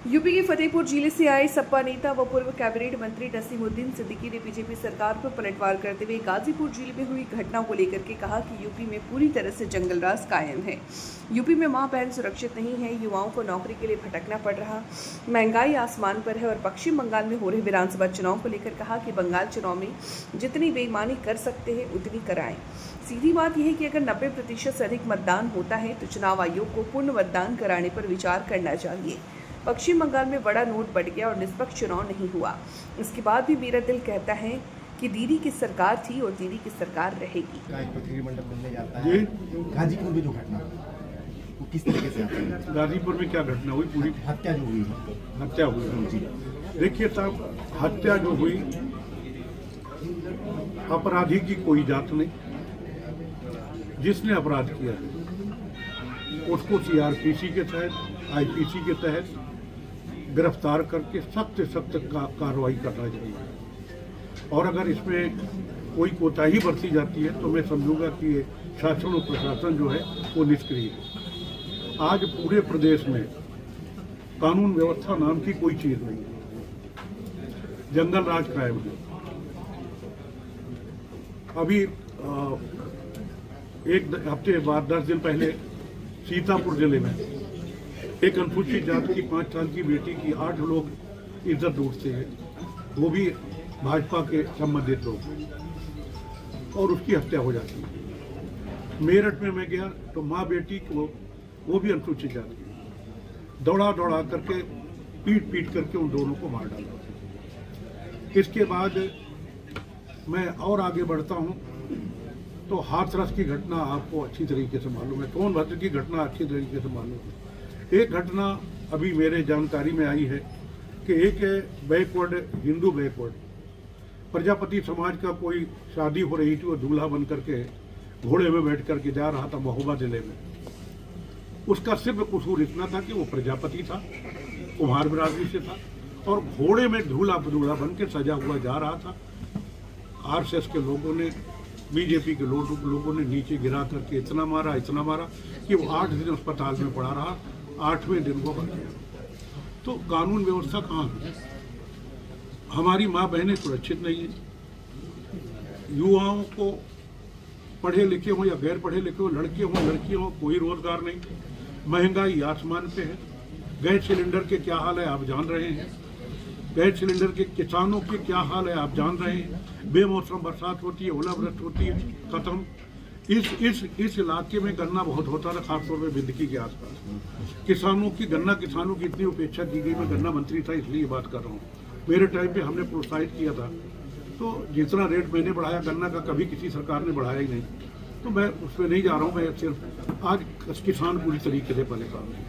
UP के फतेहपुर जिले से आए सपा नेता व पूर्व कैबिनेट मंत्री नसीमुद्दीन सिद्दीकी ने बीजेपी सरकार पर पलटवार करते हुए गाजीपुर जिले में हुई घटना को लेकर के कहा कि यूपी में पूरी तरह से जंगलराज कायम है। यूपी में मां बहन सुरक्षित नहीं है, युवाओं को नौकरी के लिए भटकना पड़ रहा, महंगाई आसमान पर है। और पश्चिम बंगाल में हो रहे विधानसभा चुनाव को लेकर कहा कि बंगाल चुनाव में जितनी बेईमानी कर सकते हैं उतनी कराएं। सीधी बात यह है कि अगर 90% से अधिक मतदान होता है तो चुनाव आयोग को पूर्ण मतदान कराने पर विचार करना चाहिए। पश्चिम बंगाल में बड़ा नोट बढ़ गया और निष्पक्ष चुनाव नहीं हुआ। इसके बाद भी मेरा दिल कहता है कि दीदी की सरकार थी और दीदी की सरकार रहेगी। प्रतिनिधिमंडल बनने जाता है। गाजीपुर में जो घटना वो किस तरीके से आता है? गाजीपुर में क्या घटना हुई? पूरी हत्या जो हुई है। हत्या हुई जी। देखिए साहब, हत्या जो हुई, अपराधी की कोई जात नहीं। जिसने अपराध किया है उसको सीआरपीसी के तहत, आईपीसी के तहत गिरफ्तार करके सख्त से सख्त कार्रवाई करना चाहिए। और अगर इसमें कोई कोताही बरती जाती है तो मैं समझूंगा कि ये शासन और प्रशासन जो है वो निष्क्रिय है। आज पूरे प्रदेश में कानून व्यवस्था नाम की कोई चीज नहीं है, जंगल राज कायम है। अभी एक हफ्ते बाद 10 दिन पहले सीतापुर जिले में एक अनुसूचित जाति की 5 साल की बेटी की 8 लोग इज्जत लूटते हैं, वो भी भाजपा के संबंधित लोग, और उसकी हत्या हो जाती है। मेरठ में मैं गया तो माँ बेटी को, वो भी अनुसूचित जाति, दौड़ा दौड़ा करके पीट पीट करके उन दोनों को मार डाला। इसके बाद मैं और आगे बढ़ता हूँ तो हाथरस की घटना आपको अच्छी तरीके से मालूम है, सोनभद्र की घटना अच्छी तरीके से मालूम है। एक घटना अभी मेरे जानकारी में आई है कि एक बैकवर्ड, हिंदू बैकवर्ड प्रजापति समाज का कोई शादी हो रही थी, वो दूल्हा बन करके घोड़े में बैठ करके जा रहा था महोबा जिले में। उसका सिर्फ कसूर इतना था कि वो प्रजापति था, कुम्हार बिरादरी से था, और घोड़े में दूल्हा बन के सजा हुआ जा रहा था। आरएसएस के लोगों ने, बीजेपी के लोगों ने नीचे गिरा करके इतना मारा कि वो 8 दिन अस्पताल में पड़ा रहा। 8वें दिन वो बन गया। तो कानून व्यवस्था कहाँ है? हमारी माँ बहनें सुरक्षित नहीं है। युवाओं को, पढ़े लिखे हो या गैर पढ़े लिखे हो, लड़के हो लड़कियां हो, कोई रोजगार नहीं। महंगाई आसमान पे है। गैस सिलेंडर के क्या हाल है आप जान रहे हैं। गैस सिलेंडर के किसानों के क्या हाल है आप जान रहे हैं। बेमौसम बरसात होती है, ओलावृष्टि होती है, खत्म। इस इलाके में गन्ना बहुत होता था, खासतौर पर बिंदकी के आसपास। किसानों की इतनी उपेक्षा की गई। मैं गन्ना मंत्री था इसलिए ये बात कर रहा हूँ। मेरे टाइम पे हमने प्रोत्साहित किया था, तो जितना रेट मैंने बढ़ाया गन्ना का कभी किसी सरकार ने बढ़ाया ही नहीं। तो मैं उस पर नहीं जा रहा हूँ। मैं सिर्फ आज किसान पूरी तरीके से परेशान है।